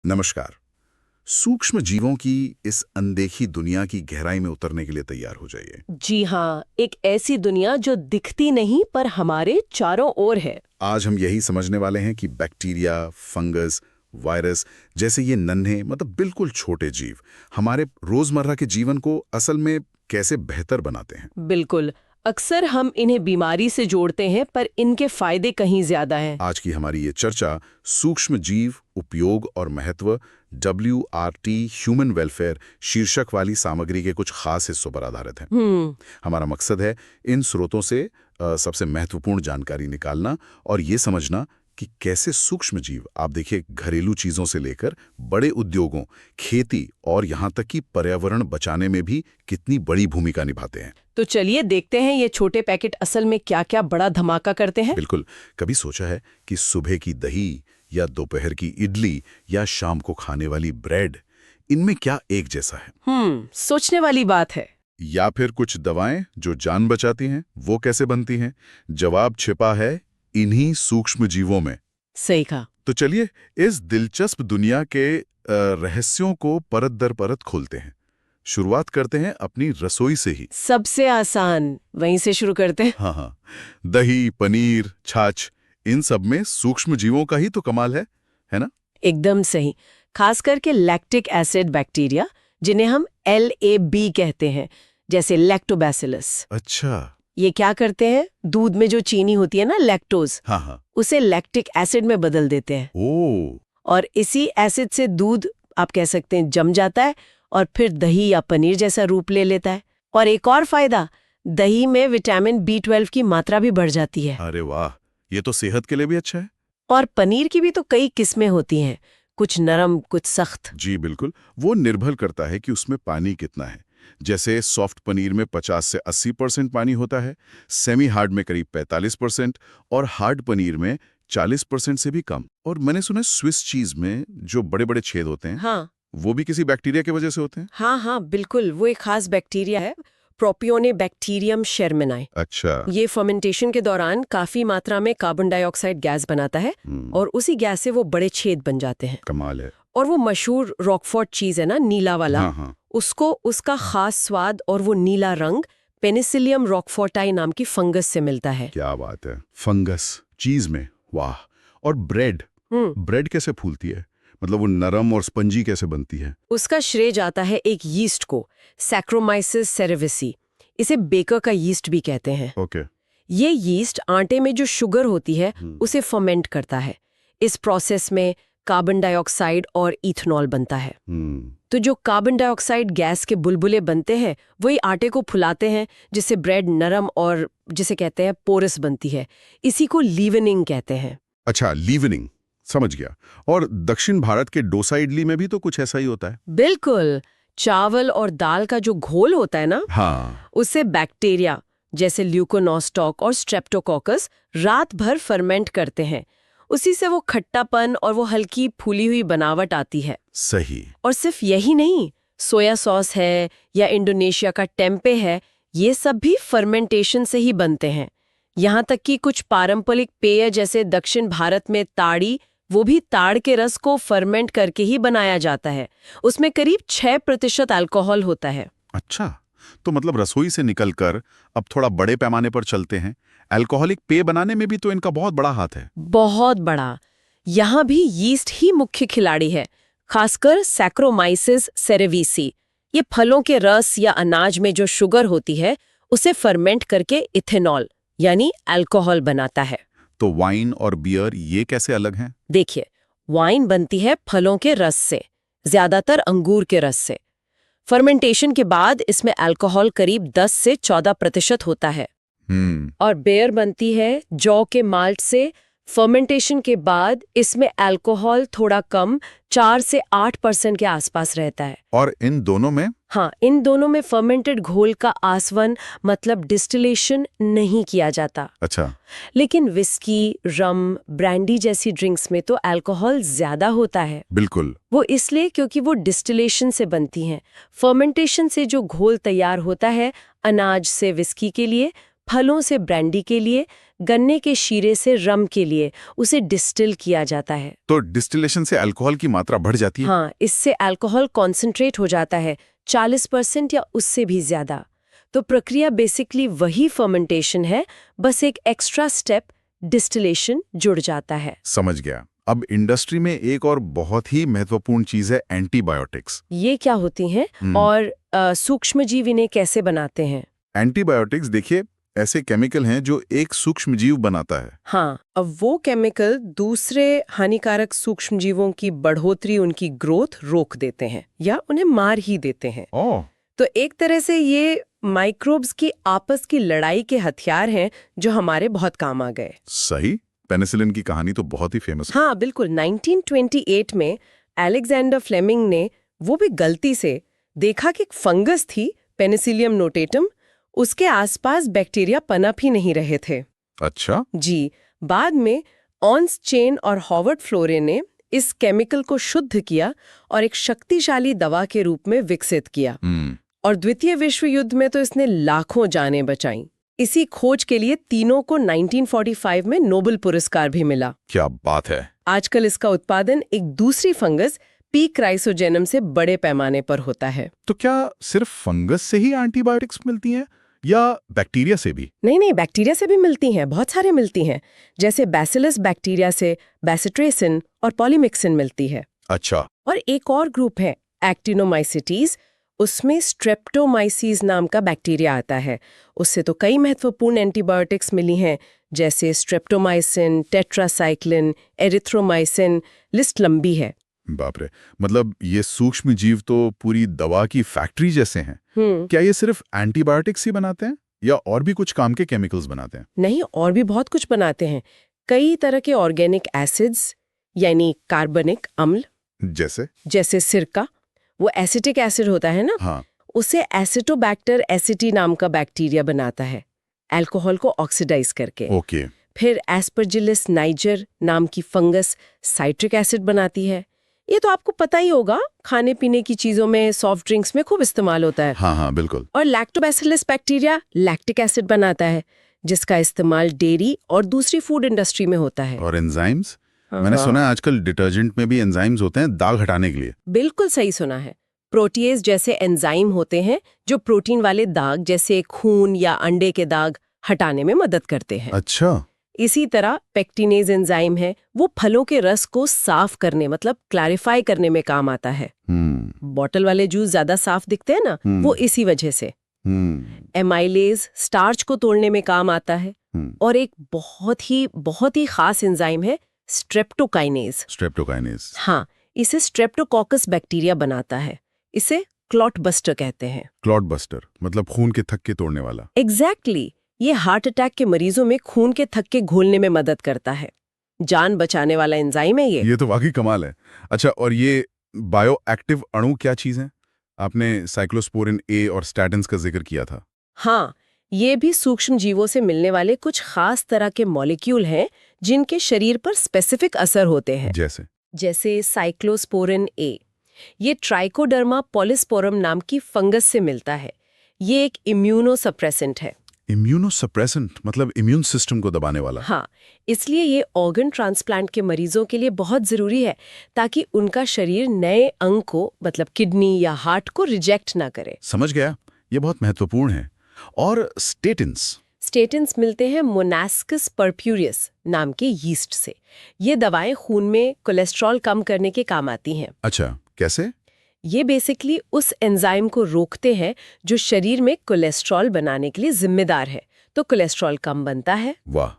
नमस्कार। सूक्ष्म जीवों की इस अनदेखी दुनिया की गहराई में उतरने के लिए तैयार हो जाइए। जी हाँ, एक ऐसी दुनिया जो दिखती नहीं पर हमारे चारों ओर है। आज हम यही समझने वाले हैं कि बैक्टीरिया, फंगस, वायरस जैसे ये नन्हे मतलब बिल्कुल छोटे जीव हमारे रोजमर्रा के जीवन को असल में कैसे बेहतर बनाते हैं। बिल्कुल, अक्सर हम इन्हें बीमारी से जोड़ते हैं पर इनके फायदे कहीं ज्यादा हैं। आज की हमारी ये चर्चा सूक्ष्म जीव उपयोग और महत्व WRT ह्यूमन वेलफेयर शीर्षक वाली सामग्री के कुछ खास हिस्सों पर आधारित है। हमारा मकसद है इन स्रोतों से सबसे महत्वपूर्ण जानकारी निकालना और ये समझना कि कैसे सूक्ष्म जीव, आप देखिए, घरेलू चीजों से लेकर बड़े उद्योगों, खेती और यहाँ तक कि पर्यावरण बचाने में भी कितनी बड़ी भूमिका निभाते हैं। तो चलिए देखते हैं ये छोटे पैकेट असल में क्या-क्या बड़ा धमाका करते हैं। बिल्कुल। कभी सोचा है कि सुबह की दही या दोपहर की इडली या शाम को खाने वाली ब्रेड, इनमें क्या एक जैसा है? सोचने वाली बात है। या फिर कुछ दवाएं जो जान बचाती हैं, वो कैसे बनती हैं? जवाब छिपा है इन्हीं सूक्ष्म जीवों में। सही कहा। तो चलिए इस दिलचस्प दुनिया के रहस्यों को परत दर परत खोलते हैं। शुरुआत करते हैं अपनी रसोई से ही। सबसे आसान वहीं से शुरू करते हैं। हाँ, दही, पनीर, छाछ, इन सब में सूक्ष्म जीवों का ही तो कमाल है ना? एकदम सही। खास करके लैक्टिक एसिड बैक्टीरिया, जिन्हें हम LAB कहते हैं, जैसे लैक्टोबैसिलस। अच्छा। ये क्या करते हैं, दूध में जो चीनी होती है ना, लैक्टोज, हाँ, उसे लैक्टिक एसिड में बदल देते हैं। ओ। और इसी एसिड से दूध, आप कह सकते हैं, जम जाता है और फिर दही या पनीर जैसा रूप ले लेता है। और एक और फायदा, दही में विटामिन B12 की मात्रा भी बढ़ जाती है। अरे वाह, ये तो सेहत के लिए भी अच्छा है। और पनीर की भी तो कई किस्में होती हैं, कुछ नरम, कुछ सख्त। जी बिल्कुल, वो निर्भर करता है कि उसमें पानी कितना है। जैसे सॉफ्ट पनीर में 50 से 80% पानी होता है, सेमी हार्ड में करीब 45% और हार्ड पनीर में 40% से भी कम। और मैंने सुना है स्विस चीज में जो बड़े बड़े छेद होते हैं, हाँ वो भी किसी बैक्टीरिया की वजह से होते हैं। हाँ, बिल्कुल, वो एक खास बैक्टीरिया है, प्रोपियोनेबैक्टीरियम शेरमेनाई। अच्छा। ये फर्मेंटेशन के दौरान काफी मात्रा में कार्बन डाइऑक्साइड गैस बनाता है और उसी गैस से वो बड़े छेद बन जाते हैं। कमाल है। और वो मशहूर रॉकफोर्ट चीज है ना, नीला वाला, हाँ। उसको उसका खास स्वाद और वो नीला रंग पेनिसिलियम रॉकफोर्टाई नाम की फंगस से मिलता है। क्या बात है, फंगस चीज में, वाह। और ब्रेड, ब्रेड कैसे फूलती है? मतलब वो नरम और स्पंजी कैसे बनती है? उसका श्रेय जाता है एक यीस्ट को, सैक्रोमाइसिस सेरेविसी। इसे बेकर का यीस्ट भी कहते हैं। ओके। ये यीस्ट आटे में जो शुगर होती है उसे फर्मेंट करता है। इस प्रोसेस में कार्बन डाइऑक्साइड और इथेनॉल बनता है। तो जो कार्बन डाइऑक्साइड गैस के बुलबुले बनते हैं वही आटे को फुलाते हैं, जिससे ब्रेड नरम और जिसे कहते हैं पोरस बनती है। इसी को लीवनिंग कहते हैं। अच्छा, लीवनिंग, समझ गया। और दक्षिण भारत के डोसा इडली में भी तो कुछ ऐसा ही होता है। बिल्कुल, चावल और दाल का जो घोल होता है ना, हाँ। उससे बैक्टीरिया जैसे ल्यूकोनोस्टॉक और स्ट्रेप्टोकोकस रात भर फर्मेंट करते हैं। उसी से वो खट्टापन और वो हल्की फूली हुई बनावट आती है। सही। और सिर्फ यही नहीं, सोया सॉस है या इंडोनेशिया का टेम्पे है, ये सब भी फर्मेंटेशन से ही बनते हैं। यहाँ तक कि कुछ पारंपरिक पेय जैसे दक्षिण भारत में ताड़ी, वो भी ताड़ के रस को फर्मेंट करके ही बनाया जाता है। उसमें करीब 6% अल्कोहल होता है। अच्छा, तो मतलब रसोई से निकलकर अब थोड़ा बड़े पैमाने पर चलते हैं। अल्कोहलिक पेय बनाने में भी तो इनका बहुत बड़ा हाथ है। बहुत बड़ा। यहाँ भी यीस्ट ही मुख्य खिलाड़ी है, खासकर सैक्रोमाइसिस सेरेविसी। ये फलों के रस या अनाज में जो शुगर होती है उसे फर्मेंट करके इथेनॉल यानी अल्कोहल बनाता है। तो वाइन और बियर ये कैसे अलग हैं? देखिए, वाइन बनती है फलों के रस से, ज्यादातर अंगूर के रस से। फर्मेंटेशन के बाद इसमें अल्कोहल करीब 10 से 14% होता है। और बियर बनती है जौ के माल्ट से। फर्मेंटेशन के बाद इसमें अल्कोहल थोड़ा कम, 4 से 8% के आसपास रहता है। और इन दोनों में? हाँ, इन दोनों में फर्मेंटेड घोल का आसवन मतलब डिस्टिलेशन नहीं किया जाता। अच्छा। लेकिन विस्की, रम, ब्रांडी जैसी ड्रिंक्स में तो अल्कोहल ज्यादा होता है। बिल्कुल। वो इसलिए क्योंकि वो डिस्टिलेशन से बनती हैं। फर्मेंटेशन से जो घोल तैयार होता है अनाज से विस्की के लिए, फलों से ब्रांडी के लिए, गन्ने के शीरे से रम के लिए उसे डिस्टिल किया जाता है। तो डिस्टिलेशन से अल्कोहल की मात्रा बढ़ जाती है? हाँ, इससे अल्कोहल कॉन्सेंट्रेट हो जाता है 40% या उससे भी ज्यादा। तो प्रक्रिया बेसिकली वही फर्मेंटेशन है, बस एक एक्स्ट्रा स्टेप डिस्टिलेशन जुड़ जाता है। समझ गया। अब इंडस्ट्री में एक और बहुत ही महत्वपूर्ण चीज है एंटीबायोटिक्स। ये क्या होती हैं और सूक्ष्मजीव इन्हें कैसे बनाते हैं? एंटीबायोटिक्स देखिए ऐसे केमिकल हैं जो एक सूक्ष्मजीव बनाता है। हाँ, अब वो केमिकल दूसरे हानिकारक सूक्ष्मजीवों की बढ़ोतरी, उनकी ग्रोथ रोक देते हैं या उन्हें मार ही देते हैं। ओह, तो एक तरह से ये माइक्रोब्स की आपस की लड़ाई के हथियार हैं जो हमारे बहुत काम आ गए। सही। पेनिसिलिन की कहानी तो बहुत ही फेमस है। हाँ बिल्कुल, 1928 में अलेक्जेंडर फ्लेमिंग ने वो भी गलती से देखा कि एक फंगस थी पेनिसिलियम नोटेटम, उसके आसपास बैक्टीरिया पनप ही नहीं रहे थे। अच्छा। जी, बाद में ऑन्स चेन और हॉवर्ड फ्लोरे ने इस केमिकल को शुद्ध किया और एक शक्तिशाली दवा के रूप में विकसित किया। और द्वितीय विश्व युद्ध में तो इसने लाखों जानें बचाईं। इसी खोज के लिए तीनों को 1945 में नोबेल पुरस्कार भी मिला। क्या बात है। आजकल इसका उत्पादन एक दूसरी फंगस पी क्राइसोजेनम से बड़े पैमाने पर होता है। तो क्या सिर्फ फंगस से ही एंटीबायोटिक्स मिलती हैं या बैक्टीरिया से भी? नहीं, बैक्टीरिया से भी मिलती हैं, बहुत सारे मिलती हैं। जैसे बैसिलस बैक्टीरिया से बैसिट्रेसिन और पॉलीमिक्सिन मिलती है। अच्छा। और एक और ग्रुप है एक्टिनोमाइसिटीज, उसमें स्ट्रेप्टोमाइसीज नाम का बैक्टीरिया आता है। उससे तो कई महत्वपूर्ण एंटीबायोटिक्स मिली हैं, जैसे स्ट्रेप्टोमाइसिन, टेट्रासाइक्लिन, एरिथ्रोमाइसिन, लिस्ट लंबी है। बाप रे, मतलब ये सूक्ष्म जीव तो पूरी दवा की फैक्ट्री जैसे हैं। क्या ये सिर्फ एंटीबायोटिक्स ही बनाते हैं या और भी कुछ काम के केमिकल्स बनाते हैं? नहीं, और भी बहुत कुछ बनाते हैं। कई तरह के ऑर्गेनिक एसिड्स यानी कार्बनिक अम्ल, जैसे सिरका, वो एसिटिक एसिड होता है ना, हाँ। उसे एसिटोबैक्टर एसिटी नाम का बैक्टीरिया बनाता है, अल्कोहल को ऑक्सीडाइज करके। ओके। फिर एस्परजिलस नाइजर नाम की फंगस साइट्रिक एसिड बनाती है। ये तो आपको पता ही होगा, खाने पीने की चीजों में, सॉफ्ट ड्रिंक्स में खूब इस्तेमाल होता है। हाँ बिल्कुल। और लैक्टोबैसिलस बैक्टीरिया लैक्टिक एसिड बनाता है, जिसका इस्तेमाल डेयरी और दूसरी फूड इंडस्ट्री में होता है। और एंजाइम्स? मैंने सुना है आजकल डिटर्जेंट में भी एंजाइम्स होते हैं दाग हटाने के लिए। बिल्कुल सही सुना है। प्रोटीएज जैसे एंजाइम होते हैं जो प्रोटीन वाले दाग, जैसे खून या अंडे के दाग, हटाने में मदद करते हैं। अच्छा। इसी तरह पेक्टिनेज एंजाइम है, वो फलों के रस को साफ करने, मतलब क्लैरिफाई करने में काम आता है। बॉटल वाले जूस ज्यादा साफ दिखते हैं ना, वो इसी वजह से। एमाइलेज स्टार्च को तोड़ने में काम आता है। और एक बहुत ही खास एंजाइम है स्ट्रेप्टोकाइनेज। हाँ, इसे स्ट्रेप्टोकोकस बैक्टीरिया बनाता है। इसे क्लॉट बस्टर कहते हैं। क्लॉट बस्टर मतलब खून के थक्के तोड़ने वाला। एग्जैक्टली। ये हार्ट अटैक के मरीजों में खून के थक्के घोलने में मदद करता है। जान बचाने वाला एंजाइम है ये तो वाकई कमाल है। अच्छा, और ये बायो एक्टिव अणु क्या चीज है? आपने साइक्लोस्पोरिन ए और स्टैटिन्स का जिक्र किया था। हाँ, ये भी सूक्ष्म जीवों से मिलने वाले कुछ खास तरह के मॉलिक्यूल हैं जिनके शरीर पर स्पेसिफिक असर होते हैं। जैसे साइक्लोस्पोरिन ए, ये ट्राइकोडर्मा पॉलिस्पोरम नाम की फंगस से मिलता है। ये एक इम्यूनोसप्रेसेंट है। इम्यूनोसप्रेसेंट मतलब इम्यून सिस्टम को दबाने वाला। हाँ, इसलिए ये ऑर्गन ट्रांसप्लांट के मरीजों के लिए बहुत जरूरी है, ताकि उनका शरीर नए अंग को, मतलब किडनी या हार्ट को रिजेक्ट ना करे। समझ गया, ये बहुत महत्वपूर्ण है। और स्टेटिन्स मिलते हैं मोनास्कस परप्यूरियस नाम के यीस्ट से। ये दवाएं खून में कोलेस्ट्रॉल कम करने के काम आती हैं। अच्छा, कैसे? ये बेसिकली उस एंजाइम को रोकते हैं जो शरीर में कोलेस्ट्रॉल बनाने के लिए जिम्मेदार है, तो कोलेस्ट्रॉल कम बनता है। वाह,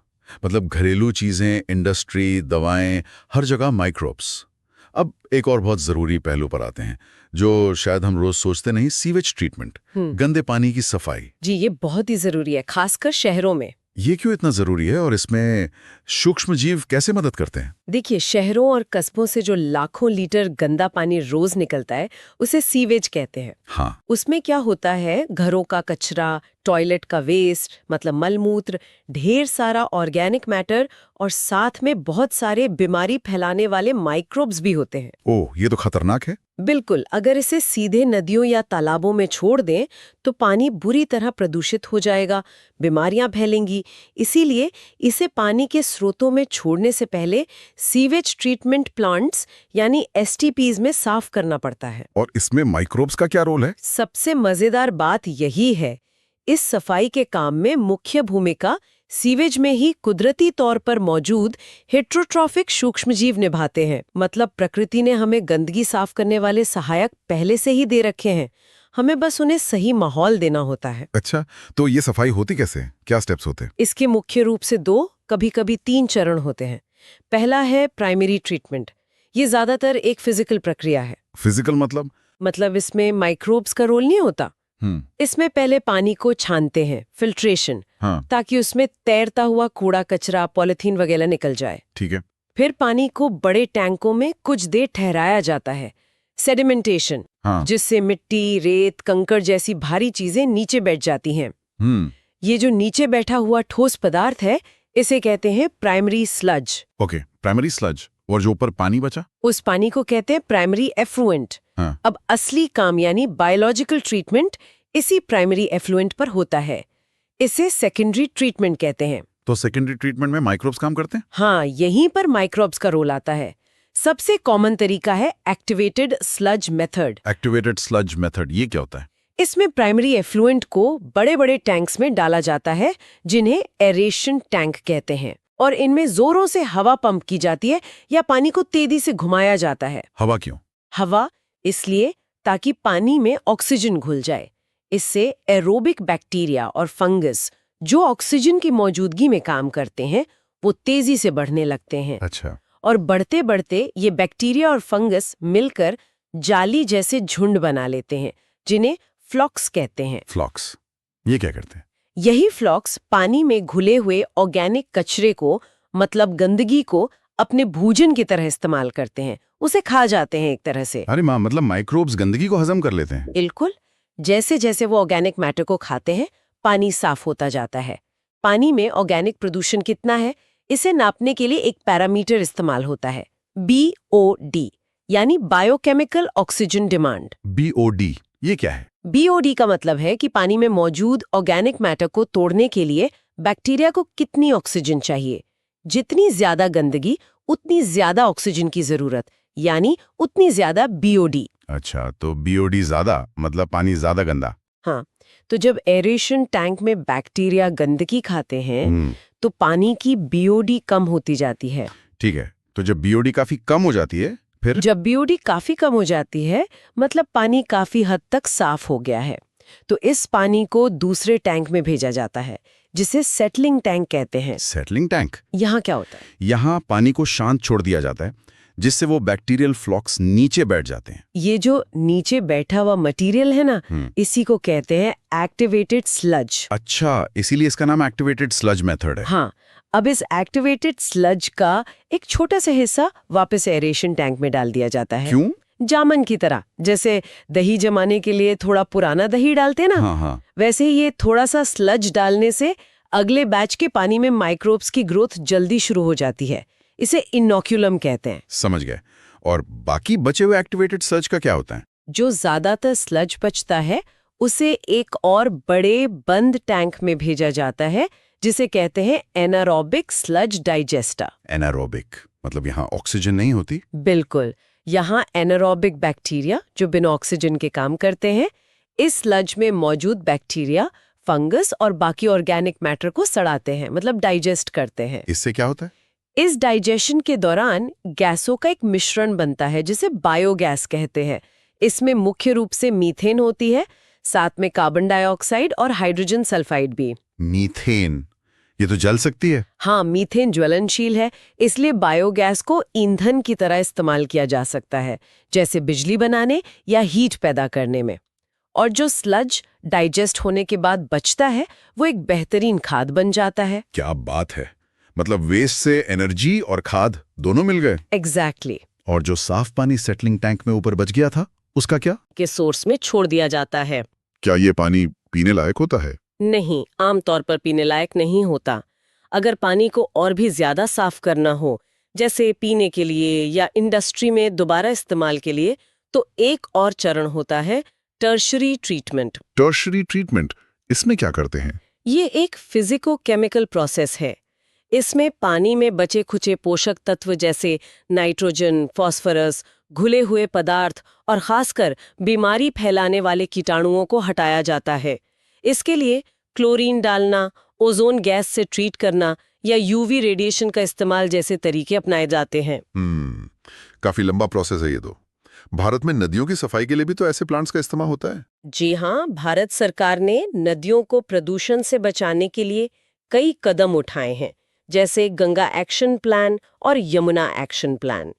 मतलब घरेलू चीजें, इंडस्ट्री, दवाएं, हर जगह माइक्रोब्स। अब एक और बहुत जरूरी पहलू पर आते हैं जो शायद हम रोज सोचते नहीं, सीवेज ट्रीटमेंट, गंदे पानी की सफाई। जी, ये बहुत ही जरूरी है, खासकर शहरों में। ये क्यों इतना जरूरी है और इसमें सूक्ष्मजीव कैसे मदद करते हैं? देखिए, शहरों और कस्बों से जो लाखों लीटर गंदा पानी रोज निकलता है, उसे सीवेज कहते हैं। हाँ। उसमें क्या होता है, घरों का कचरा, टॉयलेट का वेस्ट, मतलब मलमूत्र, ढेर सारा ऑर्गेनिक मैटर और साथ में बहुत सारे बीमारी फैलाने वाले माइक्रोब्स भी होते हैं। ओह, ये तो खतरनाक है। बिल्कुल, अगर इसे सीधे नदियों या तालाबों में छोड़ दें तो पानी बुरी तरह प्रदूषित हो जाएगा, बीमारियां फैलेंगी। इसीलिए इसे पानी के स्रोतों में छोड़ने से पहले सीवेज ट्रीटमेंट प्लांट्स यानी एसटीपीज में साफ करना पड़ता है। और इसमें माइक्रोब्स का क्या रोल है? सबसे मजेदार बात यही है, इस सफाई के काम में मुख्य भूमिका सीवेज में ही कुदरती तौर पर मौजूद हेट्रोट्रॉफिक सूक्ष्मजीव निभाते हैं। मतलब प्रकृति ने हमें गंदगी साफ करने वाले सहायक पहले से ही दे रखे हैं, हमें बस उन्हें सही माहौल देना होता है। अच्छा, तो ये सफाई होती कैसे? क्या स्टेप्स होते हैं? इसके मुख्य रूप से 2, कभी-कभी 3 चरण होते हैं। पहला है प्राइमरी ट्रीटमेंट। ये ज्यादातर एक फिजिकल प्रक्रिया है। फिजिकल मतलब इसमें माइक्रोब्स का रोल नहीं होता। इसमें पहले पानी को छानते हैं, फिल्ट्रेशन, ताकि उसमें तैरता हुआ कूड़ा कचरा, पॉलिथीन वगैरह निकल जाए। ठीक है। फिर पानी को बड़े टैंकों में कुछ देर ठहराया जाता है, सेडिमेंटेशन, जिससे मिट्टी, रेत, कंकड़ जैसी भारी चीजें नीचे बैठ जाती हैं। ये जो नीचे बैठा हुआ ठोस पदार्थ है, इसे कहते हैं primary sludge. Okay, primary sludge. और जो ऊपर पानी बचा, उस पानी को कहते हैं प्राइमरी एफ्लुएंट। अब असली काम यानी बायोलॉजिकल ट्रीटमेंट इसी प्राइमरी एफ्लुएंट पर होता है। इसे सेकेंडरी ट्रीटमेंट कहते हैं। तो सेकेंडरी ट्रीटमेंट में माइक्रोब्स काम करते हैं? हाँ, यहीं पर माइक्रोब्स का रोल आता है। सबसे कॉमन तरीका है activated sludge method. Activated sludge method, ये क्या होता है? इसमें प्राइमरी एफ्लुएंट को बड़े-बड़े टैंक्स में डाला जाता है, जिन्हें एरेशन टैंक कहते हैं, और इनमें जोरों से हवा पंप की जाती है या पानी को तेजी से घुमाया जाता है। हवा क्यों? हवा इसलिए ताकि पानी में ऑक्सीजन घुल जाए। इससे एरोबिक बैक्टीरिया और फंगस जो ऑक्सीजन की मौजूदगी में काम करते हैं, वो तेजी से बढ़ने लगते हैं। अच्छा। और बढ़ते बढ़ते ये बैक्टीरिया और फंगस मिलकर जाली जैसे झुंड बना लेते हैं, जिन्हें फ्लॉक्स कहते हैं। फ्लॉक्स, ये क्या करते हैं? यही फ्लॉक्स पानी में घुले हुए ऑर्गेनिक कचरे को, मतलब गंदगी को, अपने भोजन की तरह इस्तेमाल करते हैं, उसे खा जाते हैं एक तरह से। अरे माँ, मतलब माइक्रोब्स गंदगी को हजम कर लेते हैं? बिल्कुल। जैसे जैसे वो ऑर्गेनिक मैटर को खाते हैं, पानी साफ होता जाता है। पानी में ऑर्गेनिक प्रदूषण कितना है, इसे नापने के लिए एक पैरामीटर इस्तेमाल होता है, BOD, यानी बायोकेमिकल ऑक्सीजन डिमांड। BOD, ये क्या है? BOD का मतलब है कि पानी में मौजूद ऑर्गेनिक मैटर को तोड़ने के लिए बैक्टीरिया को कितनी ऑक्सीजन चाहिए। जितनी ज्यादा गंदगी, उतनी ज्यादा ऑक्सीजन की जरूरत, यानी उतनी ज्यादा BOD। अच्छा, तो BOD ज्यादा मतलब पानी ज्यादा गंदा। हाँ, तो जब एरेशन टैंक में बैक्टीरिया गंदगी खाते हैं तो पानी की BOD कम होती जाती है। ठीक है, तो जब BOD काफी कम हो जाती है, फिर? जब BOD काफी कम हो जाती है, मतलब पानी काफी हद तक साफ हो गया है, तो इस पानी को दूसरे टैंक में भेजा जाता है, जिसे सेटलिंग टैंक कहते हैं। Settling tank? यहाँ क्या होता है? यहाँ पानी को शांत छोड़ दिया जाता है, जिससे वो बैक्टीरियल फ्लॉक्स नीचे बैठ जाते हैं। ये जो नीचे बैठा हुआ मटेरियल है ना, इसी को कहते हैं एक्टिवेटेड स्लज। अच्छा, इसीलिए इसका नाम एक्टिवेटेड स्लज मेथड है। हाँ, अब इस एक्टिवेटेड स्लज का एक छोटा सा हिस्सा वापस एरेशन टैंक में डाल दिया जाता है। क्यों? जामन की तरह, जैसे दही जमाने के लिए थोड़ा पुराना दही डालते हैं ना, हाँ। वैसे ही ये थोड़ा सा स्लज डालने से अगले बैच के पानी में माइक्रोब्स की ग्रोथ जल्दी शुरू हो जाती है। इसे इनोक्यूलम कहते हैं। समझ गए। और बाकी बचे हुए एक्टिवेटेड स्लज का क्या होता है? जो ज्यादातर स्लज बचता है, उसे एक और बड़े बंद टैंक में भेजा जाता है, जिसे कहते हैं एनारोबिक स्लज डाइजेस्टर। एनारोबिक मतलब यहाँ ऑक्सीजन नहीं होती? बिल्कुल, यहाँ एनारोबिक बैक्टीरिया जो बिना ऑक्सीजन के काम करते हैं, इस स्लज में मौजूद बैक्टीरिया, फंगस और बाकी ऑर्गेनिक मैटर को सड़ाते हैं, मतलब डाइजेस्ट करते हैं। इससे क्या होता है? इस डाइजेशन के दौरान गैसों का एक मिश्रण बनता है, जिसे बायोगैस कहते हैं। इसमें मुख्य रूप से मीथेन होती है, साथ में कार्बन डाइऑक्साइड और हाइड्रोजन सल्फाइड भी। मीथेन, ये तो जल सकती है? हाँ, मीथेन ज्वलनशील है, इसलिए बायोगैस को ईंधन की तरह इस्तेमाल किया जा सकता है, जैसे बिजली बनाने या हीट पैदा करने में। और जो स्लज डाइजेस्ट होने के बाद बचता है, वो एक बेहतरीन खाद बन जाता है। क्या बात है, मतलब वेस्ट से एनर्जी और खाद दोनों मिल गए। एग्जैक्टली। और जो साफ पानी सेटलिंग टैंक में ऊपर बच गया था, उसका क्या? के सोर्स में छोड़ दिया जाता है। क्या ये पानी पीने लायक होता है? नहीं, आमतौर पर पीने लायक नहीं होता। अगर पानी को और भी ज्यादा साफ करना हो, जैसे पीने के लिए या इंडस्ट्री में दोबारा इस्तेमाल के लिए, तो एक और चरण होता है टर्शरी ट्रीटमेंट। टर्शरी ट्रीटमेंट, इसमें क्या करते हैं? ये एक फिजिको-केमिकल प्रोसेस है। इसमें पानी में बचे खुचे पोषक तत्व जैसे नाइट्रोजन, फास्फोरस, घुले हुए पदार्थ और खासकर बीमारी फैलाने वाले कीटाणुओं को हटाया जाता है। इसके लिए क्लोरीन डालना, ओजोन गैस से ट्रीट करना या यूवी रेडिएशन का इस्तेमाल जैसे तरीके अपनाए जाते हैं। काफी लंबा प्रोसेस है ये तो। भारत में नदियों की सफाई के लिए भी तो ऐसे प्लांट्स का इस्तेमाल होता है? जी हाँ, भारत सरकार ने नदियों को प्रदूषण से बचाने के लिए कई कदम उठाए हैं, जैसे गंगा एक्शन प्लान और यमुना एक्शन प्लान।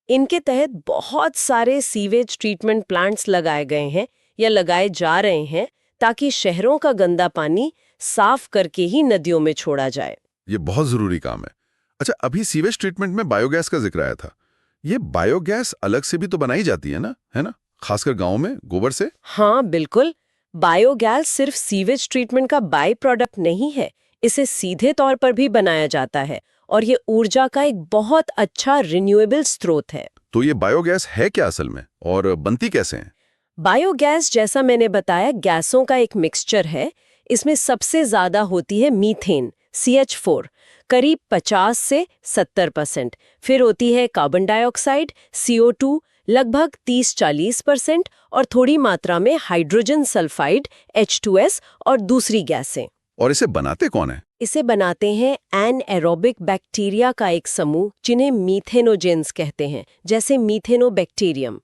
इनके तहत बहुत सारे सीवेज ट्रीटमेंट प्लांट्स लगाए गए हैं या लगाए जा रहे हैं ताकि शहरों का गंदा पानी साफ करके ही नदियों में छोड़ा जाए। ये बहुत जरूरी काम है। अच्छा, अभी सीवेज ट्रीटमेंट में बायोगैस का जिक्र आया था। ये बायोगैस अलग से भी तो बनाई जाती है ना? खासकर गांवों में गोबर से? हाँ बिल्कुल, बायोगैस सिर्फ सीवेज ट्रीटमेंट का बाय प्रोडक्ट नहीं है, इसे सीधे तौर पर भी बनाया जाता है और ये ऊर्जा का एक बहुत अच्छा रिन्यूएबल स्रोत है। तो ये बायोगैस है क्या असल में, और बनती कैसे है? बायोगैस, जैसा मैंने बताया, गैसों का एक मिक्सचर है। इसमें सबसे ज्यादा होती है मीथेन, CH4, करीब 50 से 70%। फिर होती है कार्बन डाइऑक्साइड, CO2, लगभग 30-40%, और थोड़ी मात्रा में हाइड्रोजन सल्फाइड, H2S, और दूसरी गैसें। और इसे बनाते कौन है? इसे बनाते हैं एनएरोबिक बैक्टीरिया का एक समूह, जिन्हें मीथेनोजेंस कहते हैं, जैसे मीथेनोबैक्टीरियम।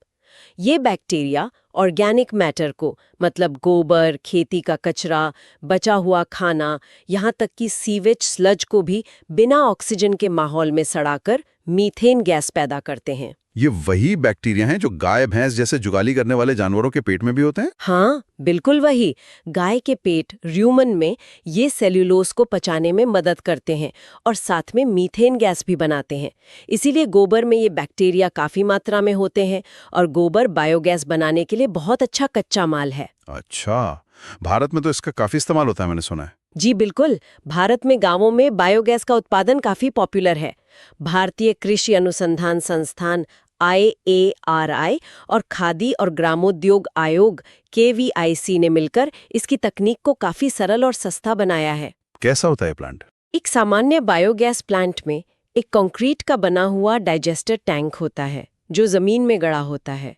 ये बैक्टीरिया ऑर्गेनिक मैटर को, मतलब गोबर, खेती का कचरा, बचा हुआ खाना, यहाँ तक कि सीवेज स्लज को भी बिना ऑक्सीजन के माहौल में सड़ाकर मीथेन गैस पैदा करते हैं। ये वही बैक्टीरिया हैं जो गाय भैंस जैसे जुगाली करने वाले जानवरों के पेट में भी होते हैं? हाँ बिल्कुल वही। गाय के पेट, र्यूमन में, ये सेल्यूलोज को पचाने में मदद करते हैं और साथ में मीथेन गैस भी बनाते हैं। इसीलिए गोबर में ये बैक्टीरिया काफी मात्रा में होते हैं और गोबर बायोगैस बनाने के लिए बहुत अच्छा कच्चा माल है। अच्छा, भारत में तो इसका काफी इस्तेमाल होता है, मैंने सुना है। जी बिल्कुल, भारत में गांवों में बायोगैस का उत्पादन काफी पॉपुलर है। भारतीय कृषि अनुसंधान संस्थान IARI और खादी और ग्रामोद्योग आयोग KVIC ने मिलकर इसकी तकनीक को काफी सरल और सस्ता बनाया है। कैसा होता है प्लांट? एक सामान्य बायोगैस प्लांट में एक कंक्रीट का बना हुआ डाइजेस्टर टैंक होता है जो जमीन में गड़ा होता है।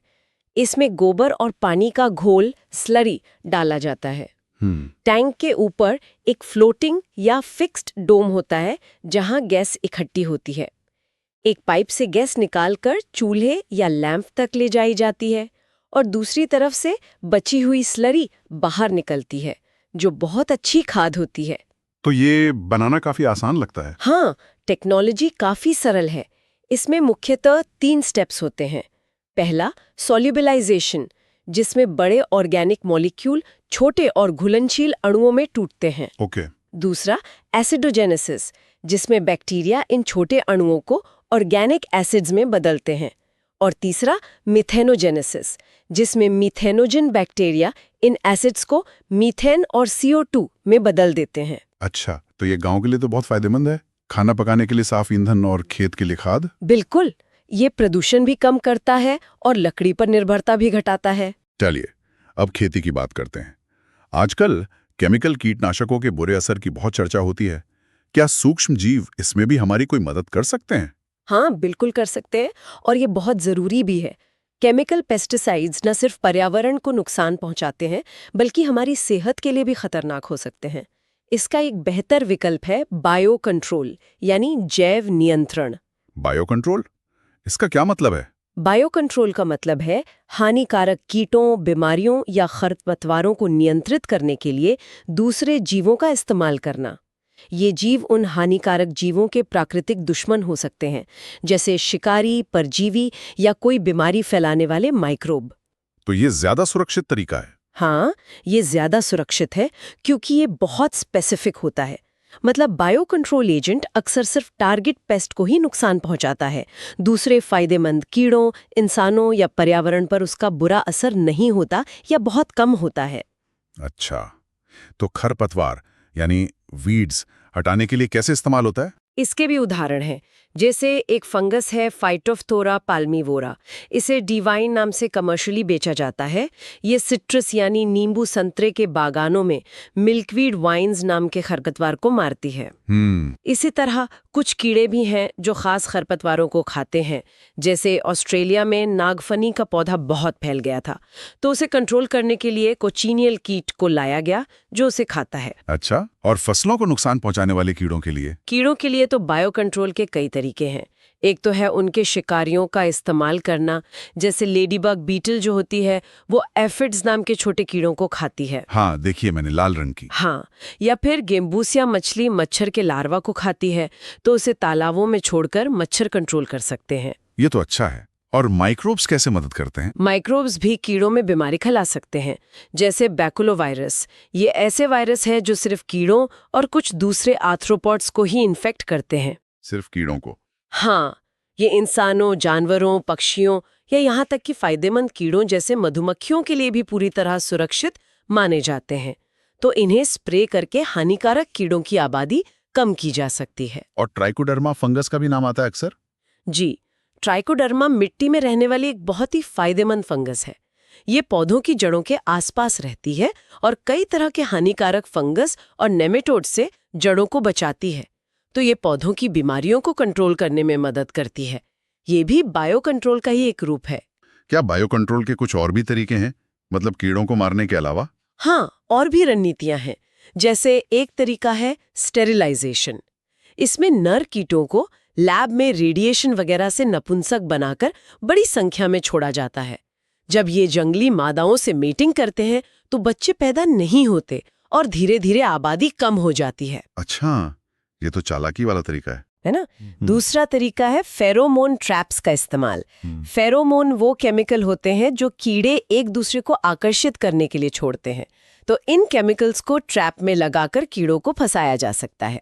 इसमें गोबर और पानी का घोल, स्लरी, डाला जाता है। टैंक के ऊपर एक फ्लोटिंग या फिक्स्ड डोम होता है जहां गैस इकट्ठी होती है। एक पाइप से गैस निकालकर चूल्हे या लैंप तक ले जाई जाती है और दूसरी तरफ से बची हुई स्लरी बाहर निकलती है, जो बहुत अच्छी खाद होती है। तो ये बनाना काफी आसान लगता है। हाँ, टेक्नोलॉजी काफी सरल है। इसमें मुख्यतः 3 स्टेप्स होते हैं। पहला, सॉल्युबलाइजेशन, जिसमें बड़े ऑर्गेनिक मॉलिक्यूल छोटे और घुलनशील अणुओं में टूटते हैं। दूसरा, एसिडोजेनेसिस, जिसमें बैक्टीरिया इन छोटे अणुओं को ऑर्गेनिक एसिड्स में बदलते हैं। और तीसरा, मिथेनोजेनेसिस, जिसमें मिथेनोजन बैक्टीरिया इन एसिड्स को मीथेन और CO2 में बदल देते हैं। अच्छा, तो ये गांव के लिए तो बहुत फायदेमंद है। खाना पकाने के लिए साफ ईंधन और खेत के लिए खाद। बिल्कुल, ये प्रदूषण भी कम करता है और लकड़ी पर निर्भरता भी घटाता है। चलिए, अब खेती की बात करते हैं। आजकल केमिकल कीटनाशकों के बुरे असर की बहुत चर्चा होती है। क्या सूक्ष्म जीव इसमें भी हमारी कोई मदद कर सकते हैं? हाँ, बिल्कुल कर सकते हैं, और ये बहुत जरूरी भी है। केमिकल पेस्टिसाइड्स न सिर्फ पर्यावरण को नुकसान पहुंचाते हैं, बल्कि हमारी सेहत के लिए भी खतरनाक हो सकते हैं। इसका एक बेहतर विकल्प है बायो कंट्रोल, यानी जैव नियंत्रण। बायो कंट्रोल, इसका क्या मतलब है? बायो कंट्रोल का मतलब है हानिकारक कीटों, बीमारियों या खरपतवारों को नियंत्रित करने के लिए दूसरे जीवों का इस्तेमाल करना। ये जीव उन हानिकारक जीवों के प्राकृतिक दुश्मन हो सकते हैं, जैसे शिकारी, परजीवी या कोई बीमारी फैलाने वाले माइक्रोब। तो ये ज्यादा सुरक्षित तरीका है? हाँ, ये ज्यादा सुरक्षित है क्योंकि ये बहुत स्पेसिफिक होता है। मतलब बायो कंट्रोल एजेंट अक्सर सिर्फ टारगेट पेस्ट को ही नुकसान पहुंचाता है। दूसरे फायदेमंद कीड़ों, इंसानों या पर्यावरण पर उसका बुरा असर नहीं होता या बहुत कम होता है। अच्छा, तो खरपतवार यानी वीड्स हटाने के लिए कैसे इस्तेमाल होता है? इसके भी उदाहरण हैं, जैसे एक फंगस है फाइटोफथोरा पाल्मीवोरा, इसे डिवाइन नाम से कमर्शियली बेचा जाता है। ये सिट्रस यानी नींबू संतरे के बागानों में मिल्कवीड वाइन्स नाम के खरपतवार को मारती है। इसी तरह कुछ कीड़े भी हैं जो खास खरपतवारों को खाते हैं। जैसे ऑस्ट्रेलिया में नागफनी का पौधा बहुत फैल गया था, तो उसे कंट्रोल करने के लिए कोचिनियल कीट को लाया गया जो उसे खाता है। अच्छा, और फसलों को नुकसान पहुंचाने वाले कीड़ों के लिए? कीड़ों के लिए तो बायो कंट्रोल के कई तरीके हैं। एक तो है उनके शिकारियों का इस्तेमाल करना, जैसे लेडीबग बीटल जो होती है वो एफिड्स नाम के छोटे कीड़ों को खाती है। हाँ, देखिए मैंने, लाल रंग की। हाँ, या फिर गेम्बूसिया मछली मच्छर के लार्वा को खाती है, तो उसे तालाबों में छोड़कर मच्छर कंट्रोल कर सकते हैं। ये तो अच्छा है। और माइक्रोब्स कैसे मदद करते हैं? माइक्रोब्स भी कीड़ों में बीमारी फैला सकते हैं, जैसे बैकुलोवायरस। ये ऐसे वायरस है जो सिर्फ कीड़ों और कुछ दूसरे आर्थ्रोपॉड्स को ही इन्फेक्ट करते हैं। सिर्फ कीड़ों को? हाँ, ये इंसानों, जानवरों, पक्षियों या यहाँ तक कि फायदेमंद कीड़ों जैसे मधुमक्खियों के लिए भी पूरी तरह सुरक्षित माने जाते हैं। तो इन्हें स्प्रे करके हानिकारक कीड़ों की आबादी कम की जा सकती है। और ट्राइकोडर्मा फंगस का भी नाम आता है अक्सर? जी, ट्राइकोडर्मा मिट्टी में रहने वाली एक बहुत ही फायदेमंद फंगस है। ये पौधों की जड़ों के आसपास रहती है और कई तरह के हानिकारक फंगस और नेमेटोड से जड़ों को बचाती है। तो ये पौधों की बीमारियों को कंट्रोल करने में मदद करती है। ये भी बायो कंट्रोल का ही एक रूप है। क्या बायो कंट्रोल के कुछ और भी तरीके हैं, मतलब कीड़ों को मारने के अलावा? हाँ, और भी रणनीतियां हैं। जैसे एक तरीका है स्टेरिलाइजेशन। इसमें नर कीटों को लैब में रेडिएशन वगैरह से नपुंसक बनाकर बड़ी संख्या में छोड़ा जाता है। जब ये जंगली मादाओं से मेटिंग करते हैं तो बच्चे पैदा नहीं होते और धीरे धीरे आबादी कम हो जाती है। अच्छा, ये तो चालाकी वाला तरीका है ना? दूसरा तरीका है फेरोमोन ट्रैप्स का इस्तेमाल। फेरोमोन वो केमिकल होते हैं जो कीड़े एक दूसरे को आकर्षित करने के लिए छोड़ते हैं। तो इन केमिकल्स को ट्रैप में लगाकर कीड़ों को फंसाया जा सकता है।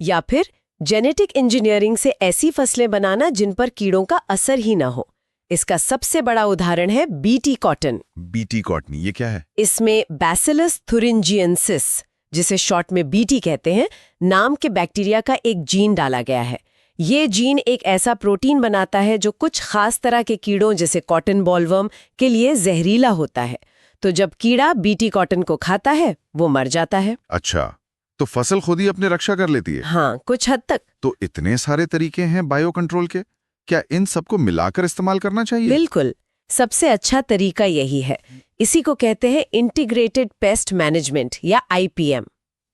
या फिर जेनेटिक इंजीनियरिंग से ऐसी फसलें बनाना जिन पर कीड़ों का असर ही ना हो। इसका सबसे बड़ा उदाहरण है बीटी कॉटन। बीटी कॉटन, ये क्या है? इसमें बैसिलस थुरिंजिएंसिस, जिसे शॉर्ट में बीटी कहते हैं, नाम के बैक्टीरिया का एक जीन डाला गया है। ये जीन एक ऐसा प्रोटीन बनाता है जो कुछ खास तरह के कीड़ों जैसे कॉटन बॉलवर्म के लिए जहरीला होता है। तो जब कीड़ा बीटी कॉटन को खाता है वो मर जाता है। अच्छा, तो फसल खुद ही अपनी रक्षा कर लेती है? हाँ, कुछ हद तक। तो इतने सारे तरीके हैं बायो कंट्रोल के, क्या इन सबको मिलाकर इस्तेमाल करना चाहिए? बिल्कुल, सबसे अच्छा तरीका यही है। इसी को कहते हैं इंटीग्रेटेड पेस्ट मैनेजमेंट या आईपीएम।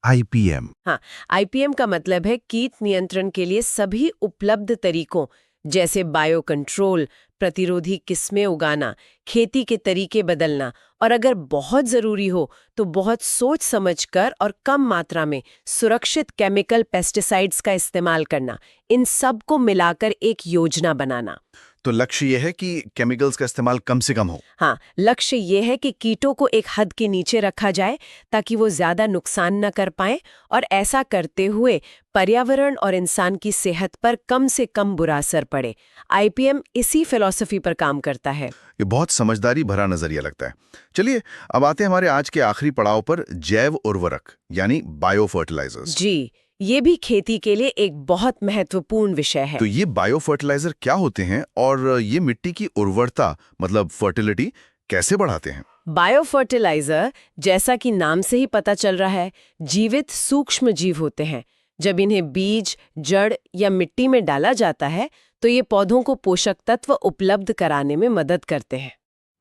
आईपीएम? हाँ, आईपीएम का मतलब है कीट नियंत्रण के लिए सभी उपलब्ध तरीकों जैसे बायो कंट्रोल, प्रतिरोधी किस्में उगाना, खेती के तरीके बदलना और अगर बहुत जरूरी हो तो बहुत सोच समझकर और कम मात्रा में सुरक्षित केमिकल पेस्टिसाइड्स का इस्तेमाल करना। इन सब को मिलाकर एक योजना बनाना। तो लक्ष्य यह है कि केमिकल्स का इस्तेमाल कम से कम हो? हाँ, लक्ष्य ये है कि कीटों को एक हद के नीचे रखा जाए ताकि वो ज्यादा नुकसान न कर पाएं और ऐसा करते हुए पर्यावरण और इंसान की सेहत पर कम से कम बुरा असर पड़े। आईपीएम इसी फिलॉसफी पर काम करता है। ये बहुत समझदारी भरा नजरिया लगता है। चलिए अब आते हैं हमारे आज के आखिरी पड़ाव पर, जैव उर्वरक यानी बायो फर्टिलाइजर्स। जी, ये भी खेती के लिए एक बहुत महत्वपूर्ण विषय है। तो ये बायो फर्टिलाइजर क्या होते हैं और ये मिट्टी की उर्वरता मतलब फर्टिलिटी कैसे बढ़ाते हैं? बायो फर्टिलाइजर, जैसा कि नाम से ही पता चल रहा है, जीवित सूक्ष्म जीव होते हैं। जब इन्हें बीज, जड़ या मिट्टी में डाला जाता है तो ये पौधों को पोषक तत्व उपलब्ध कराने में मदद करते हैं।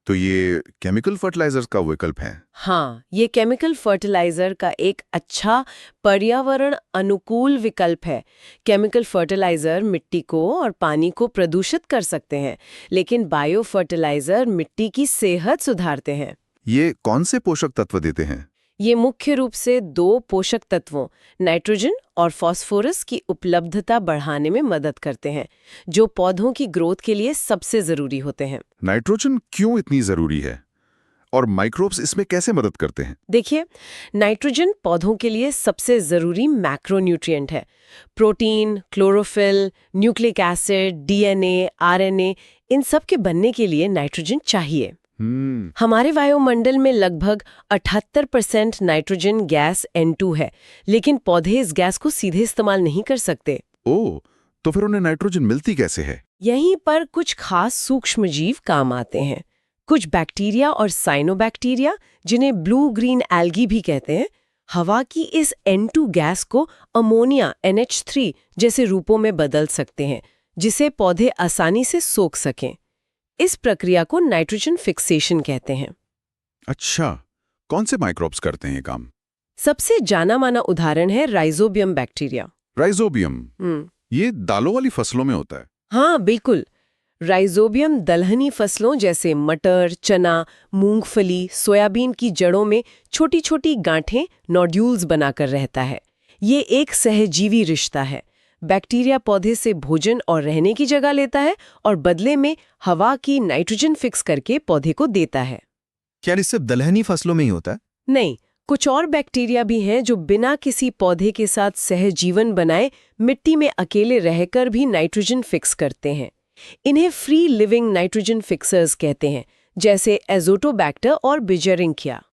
तो ये केमिकल फर्टिलाइजर्स का विकल्प है? हाँ, ये केमिकल फर्टिलाइजर का एक अच्छा पर्यावरण अनुकूल विकल्प है। केमिकल फर्टिलाइजर मिट्टी को और पानी को प्रदूषित कर सकते हैं, लेकिन बायो फर्टिलाइजर मिट्टी की सेहत सुधारते हैं। ये कौन से पोषक तत्व देते हैं? ये मुख्य रूप से 2 पोषक तत्वों नाइट्रोजन और फास्फोरस की उपलब्धता बढ़ाने में मदद करते हैं, जो पौधों की ग्रोथ के लिए सबसे जरूरी होते हैं। नाइट्रोजन क्यों इतनी जरूरी है और माइक्रोब्स इसमें कैसे मदद करते हैं? देखिए, नाइट्रोजन पौधों के लिए सबसे जरूरी मैक्रोन्यूट्रिएंट है। Protein, chlorophyll, nucleic acid, DNA, RNA, इन सब के बनने के लिए नाइट्रोजन चाहिए। हमारे वायुमंडल में लगभग 78% नाइट्रोजन गैस N2 है, लेकिन पौधे इस गैस को सीधे इस्तेमाल नहीं कर सकते। ओह, तो फिर उन्हें नाइट्रोजन मिलती कैसे है? यहीं पर कुछ खास सूक्ष्मजीव काम आते हैं। कुछ बैक्टीरिया और साइनोबैक्टीरिया, जिन्हें ब्लू ग्रीन एल्गी भी कहते हैं, हवा की इस N2 गैस को अमोनिया NH3 जैसे रूपों में बदल सकते हैं, जिसे पौधे आसानी से सोख सकें। इस प्रक्रिया को नाइट्रोजन फिक्सेशन कहते हैं। अच्छा, कौन से माइक्रोब्स करते हैं ये काम? सबसे जाना माना उदाहरण है राइजोबियम बैक्टीरिया। राइजोबियम, ये दालों वाली फसलों में होता है। हाँ बिल्कुल। राइजोबियम दलहनी फसलों जैसे मटर, चना, मूंगफली, सोयाबीन की जड़ों में छोटी छोटी गांठें, नोड्यूल्स बनाकर रहता है। ये एक सहजीवी रिश्ता है। बैक्टीरिया पौधे से भोजन और रहने की जगह लेता है और बदले में हवा की नाइट्रोजन फिक्स करके पौधे को देता है। क्या ये सिर्फ दलहनी फसलों में ही होता है? नहीं, कुछ और बैक्टीरिया भी हैं जो बिना किसी पौधे के साथ सहजीवन बनाए मिट्टी में अकेले रहकर भी नाइट्रोजन फिक्स करते हैं। इन्हें फ्री लिविंग नाइट्रोजन फिक्सर्स कहते हैं, जैसे एजोटोबैक्टर और बिजेरिंकिया।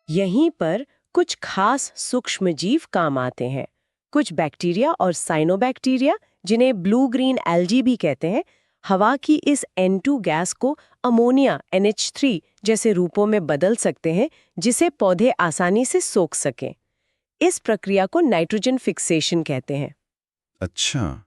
यहीं पर कुछ खास सूक्ष्मजीव काम आते हैं। कुछ बैक्टीरिया और साइनोबैक्टीरिया, जिन्हें ब्लू ग्रीन एल्गी भी कहते हैं, हवा की इस N2 गैस को अमोनिया NH3 जैसे रूपों में बदल सकते हैं, जिसे पौधे आसानी से सोख सकें। इस प्रक्रिया को नाइट्रोजन फिक्सेशन कहते हैं। अच्छा,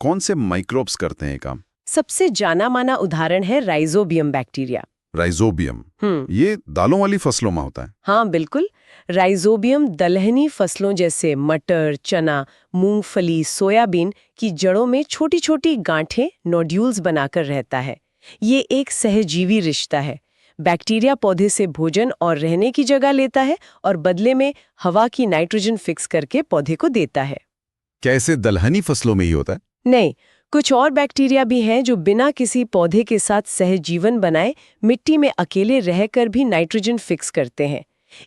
कौन से माइक्रोब्स करते हैं ये काम? सबसे जाना माना उदाहरण है राइजोबियम बैक्टीरिया। राइजोबियम, ये दालों वाली फसलों में होता है। हाँ बिल्कुल। राइजोबियम दलहनी फसलों जैसे मटर, चना, मूंगफली, सोयाबीन की जड़ों में छोटी छोटी गांठें, नोड्यूल्स बनाकर रहता है। ये एक सहजीवी रिश्ता है। बैक्टीरिया पौधे से भोजन और रहने की जगह लेता है और बदले में हवा की नाइट्रोजन फिक्स करके पौधे को देता है। क्या इसे दलहनी फसलों में ही होता है? नहीं, कुछ और बैक्टीरिया भी हैं जो बिना किसी पौधे के साथ सहजीवन बनाए मिट्टी में अकेले रहकर भी नाइट्रोजन फिक्स करते हैं।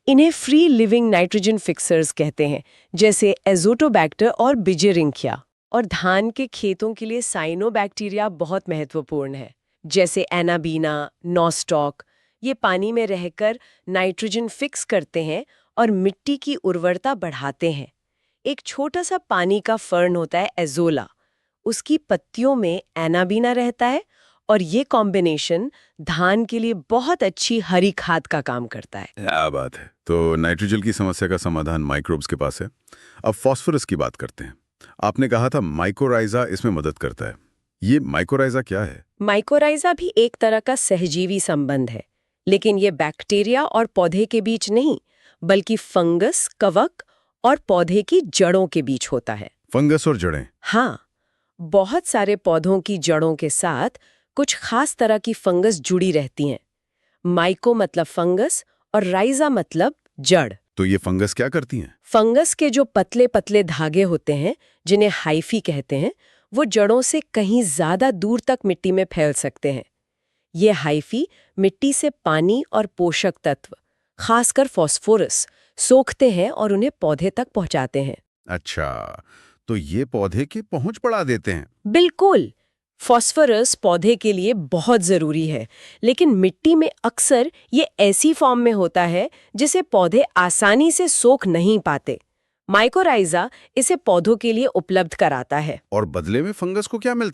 इन्हें फ्री लिविंग नाइट्रोजन फिक्सर्स कहते हैं, जैसे एजोटोबैक्टर और बिजेरिंकिया। और धान के खेतों के लिए साइनोबैक्टीरिया बहुत महत्वपूर्ण है, जैसे एनाबीना, नॉस्टॉक। ये पानी में रहकर नाइट्रोजन फिक्स करते हैं और मिट्टी की उर्वरता बढ़ाते हैं। एक छोटा सा पानी का फर्न होता है एजोला, उसकी पत्तियों में एनाबीना रहता है और ये कॉम्बिनेशन धान के लिए बहुत अच्छी हरी खाद का काम करता है। क्या बात है। तो नाइट्रोजन की समस्या का समाधान माइक्रोब्स के पास है। अब फास्फोरस की बात करते हैं। आपने कहा था माइकोराइजा इसमें मदद करता है। ये माइकोराइजा क्या है? माइकोराइजा भी एक तरह का सहजीवी संबंध है, लेकिन ये बैक्टीरिया और पौधे के बीच नहीं, बल्कि फंगस, कवक और पौधे की जड़ों के बीच होता है। फंगस और जड़ें? हाँ, बहुत सारे पौधों की जड़ों के साथ कुछ खास तरह की फंगस जुड़ी रहती हैं। माइको मतलब फंगस और राइजा मतलब जड़। तो ये फंगस क्या करती हैं? फंगस के जो पतले पतले धागे होते हैं, जिन्हें हाइफी कहते हैं, वो जड़ों से कहीं ज्यादा दूर तक मिट्टी में फैल सकते हैं। ये हाइफी मिट्टी से पानी और पोषक तत्व, खासकर फास्फोरस, सोखते हैं और उन्हें पौधे तक पहुंचाते हैं। अच्छा, तो ये पौधे की पहुंच बढ़ा देते हैं। बिल्कुल। फास्फोरस पौधे के लिए बहुत जरूरी है, लेकिन मिट्टी में अक्सर ये ऐसी फॉर्म में होता है जिसे पौधे आसानी से सोख नहीं पाते। माइकोराइजा इसे पौधों के लिए उपलब्ध कराता है। और बदले में फंगस को क्या मिलता है?